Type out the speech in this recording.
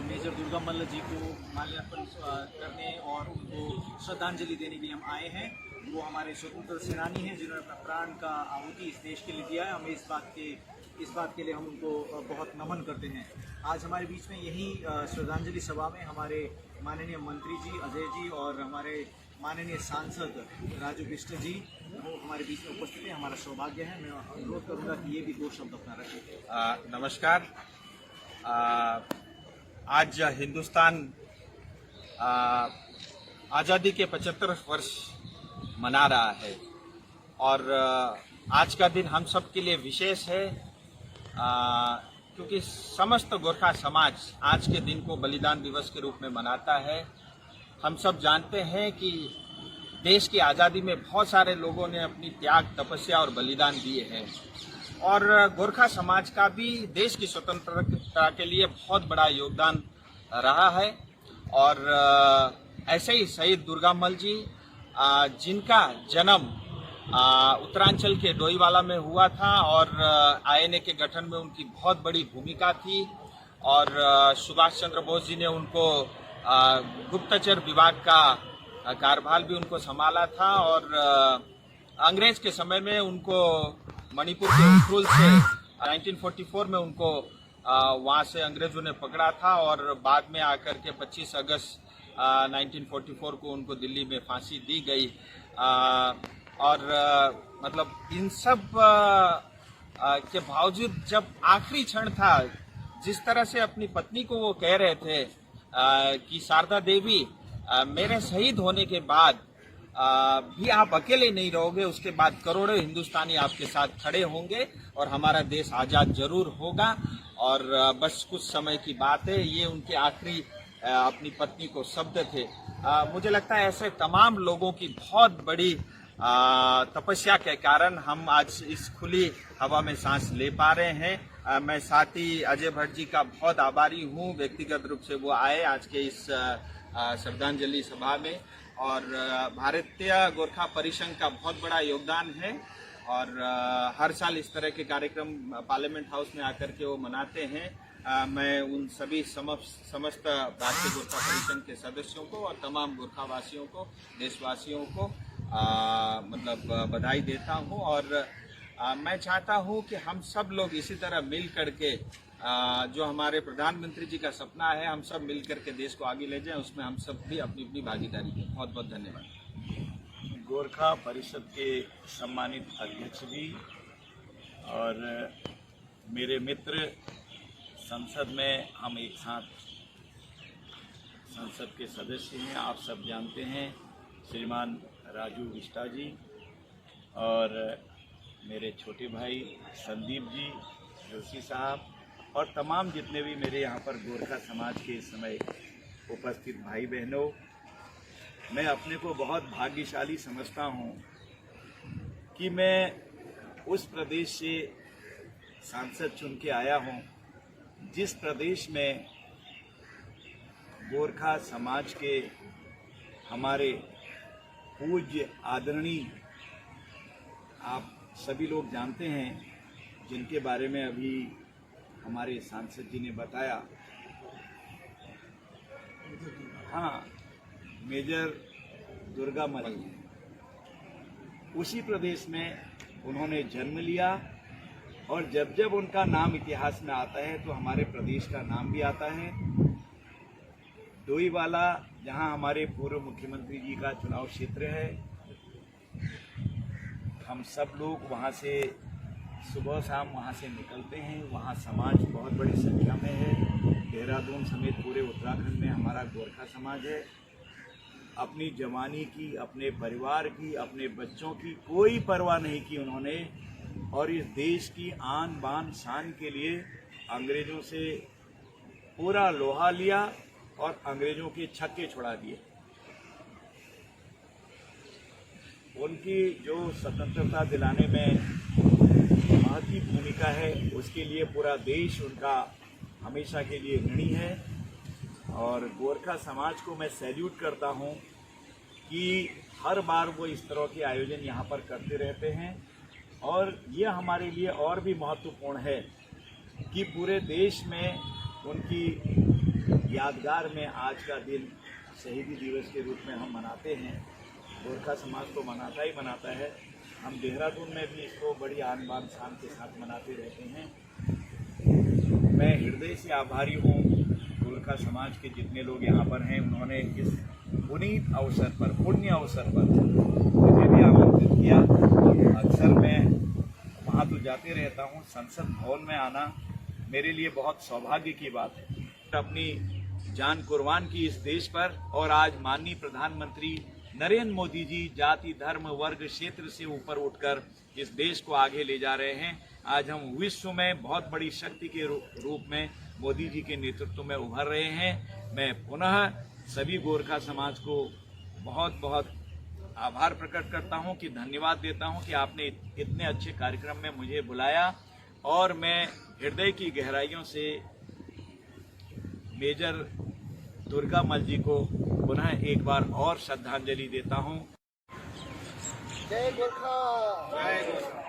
Major Durga मल्ल जी को माल्यार्पण करने और उनको श्रद्धांजलि देने के लिए हम आए हैं। वो हमारे स्वतंत्र सेनानी हैं जिन्होंने अपना प्राण का आहुति इस देश के लिए दिया है। हमें इस बात के लिए हम उनको बहुत नमन करते हैं। आज हमारे बीच में यही श्रद्धांजलि सभा में हमारे माननीय मंत्री जी अजय जी और हमारे माननीय सांसद राजू बिष्ट जी वो हमारे बीच में उपस्थित हैं। हमारा सौभाग्य है। मैं अनुरोध करूँगा कि ये भी 2 शब्द अपना रखें। नमस्कार। आज हिंदुस्तान आज़ादी के 75 वर्ष मना रहा है और आज का दिन हम सब के लिए विशेष है क्योंकि समस्त गोरखा समाज आज के दिन को बलिदान दिवस के रूप में मनाता है। हम सब जानते हैं कि देश की आज़ादी में बहुत सारे लोगों ने अपनी त्याग, तपस्या और बलिदान दिए हैं और गोरखा समाज का भी देश की स्वतंत्रता के लिए बहुत बड़ा योगदान रहा है। और ऐसे ही शहीद दुर्गा मल्ल जी जिनका जन्म उत्तरांचल के डोईवाला में हुआ था और आईएनए के गठन में उनकी बहुत बड़ी भूमिका थी और सुभाष चंद्र बोस जी ने उनको गुप्तचर विभाग का कार्यभार भी उनको संभाला था और अंग्रेज के समय में उनको मणिपुर के उखरुल से 1944 में उनको वहाँ से अंग्रेजों ने पकड़ा था और बाद में आकर के 25 अगस्त 1944 को उनको दिल्ली में फांसी दी गई। और मतलब इन सब के बावजूद जब आखिरी क्षण था, जिस तरह से अपनी पत्नी को वो कह रहे थे कि शारदा देवी मेरे शहीद होने के बाद भी आप अकेले नहीं रहोगे, उसके बाद करोड़ों हिंदुस्तानी आपके साथ खड़े होंगे और हमारा देश आज़ाद जरूर होगा। और बस कुछ समय की बात है। ये उनके आखिरी अपनी पत्नी को शब्द थे। मुझे लगता है ऐसे तमाम लोगों की बहुत बड़ी तपस्या के कारण हम आज इस खुली हवा में सांस ले पा रहे हैं। मैं साथ ही अजय भट्ट जी का बहुत आभारी हूँ। व्यक्तिगत रूप से वो आए आज के इस श्रद्धांजलि सभा में और भारतीय गोरखा परिसंघ का बहुत बड़ा योगदान है और हर साल इस तरह के कार्यक्रम पार्लियामेंट हाउस में आकर के वो मनाते हैं। मैं उन सभी समस्त भारतीय गोरखा परिसंघ के सदस्यों को और तमाम गोरखावासियों को, देशवासियों को मतलब बधाई देता हूँ और मैं चाहता हूँ कि हम सब लोग इसी तरह मिल करके जो हमारे प्रधानमंत्री जी का सपना है, हम सब मिल करके देश को आगे ले जाएं, उसमें हम सब भी अपनी अपनी भागीदारी दें। बहुत बहुत धन्यवाद। गोरखा परिषद के सम्मानित अध्यक्ष जी और मेरे मित्र, संसद में हम एक साथ संसद के सदस्य हैं, आप सब जानते हैं, श्रीमान राजू बिष्ट जी और मेरे छोटे भाई संदीप जी जोशी साहब और तमाम जितने भी मेरे यहाँ पर गोरखा समाज के इस समय उपस्थित भाई बहनों, मैं अपने को बहुत भाग्यशाली समझता हूँ कि मैं उस प्रदेश से सांसद चुन के आया हूँ जिस प्रदेश में गोरखा समाज के हमारे पूज्य आदरणीय आप सभी लोग जानते हैं, जिनके बारे में अभी हमारे सांसद जी ने बताया। हाँ, मेजर दुर्गा मल्ल, उसी प्रदेश में उन्होंने जन्म लिया और जब जब उनका नाम इतिहास में आता है तो हमारे प्रदेश का नाम भी आता है। डोईवाला, जहां हमारे पूर्व मुख्यमंत्री जी का चुनाव क्षेत्र है, हम सब लोग वहां से सुबह शाम वहाँ से निकलते हैं। वहाँ समाज बहुत बड़ी संख्या में है। देहरादून समेत पूरे उत्तराखंड में हमारा गोरखा समाज है। अपनी जवानी की, अपने परिवार की, अपने बच्चों की कोई परवाह नहीं की उन्होंने और इस देश की आन बान शान के लिए अंग्रेज़ों से पूरा लोहा लिया और अंग्रेज़ों के छक्के छुड़ा दिए। उनकी जो स्वतंत्रता दिलाने में महत्वपूर्ण भूमिका है, उसके लिए पूरा देश उनका हमेशा के लिए ऋणी है और गोरखा समाज को मैं सैल्यूट करता हूं कि हर बार वो इस तरह के आयोजन यहाँ पर करते रहते हैं और ये हमारे लिए और भी महत्वपूर्ण है कि पूरे देश में उनकी यादगार में आज का दिन शहीदी दिवस के रूप में हम मनाते हैं। गोरखा समाज तो मनाता ही मनाता है, हम देहरादून में भी इसको बड़ी आन बान शान के साथ मनाते रहते हैं। मैं हृदय से आभारी हूँ गोरखा समाज के जितने लोग यहाँ पर हैं, उन्होंने इस पुनीत अवसर पर, पुण्य अवसर पर मुझे भी आमंत्रित किया। अक्सर मैं वहाँ तो जाते रहता हूँ, संसद भवन में आना मेरे लिए बहुत सौभाग्य की बात है। अपनी जान कुर्बान की इस देश पर, और आज माननीय प्रधानमंत्री नरेंद्र मोदी जी जाति धर्म वर्ग क्षेत्र से ऊपर उठकर इस देश को आगे ले जा रहे हैं। आज हम विश्व में बहुत बड़ी शक्ति के रूप में मोदी जी के नेतृत्व में उभर रहे हैं। मैं पुनः सभी गोरखा समाज को बहुत बहुत आभार प्रकट करता हूं, कि धन्यवाद देता हूं कि आपने इतने अच्छे कार्यक्रम में मुझे बुलाया, और मैं हृदय की गहराइयों से मेजर दुर्गामल जी को पुनः एक बार और श्रद्धांजलि देता हूं। जय गोरखा। जय गोरखा।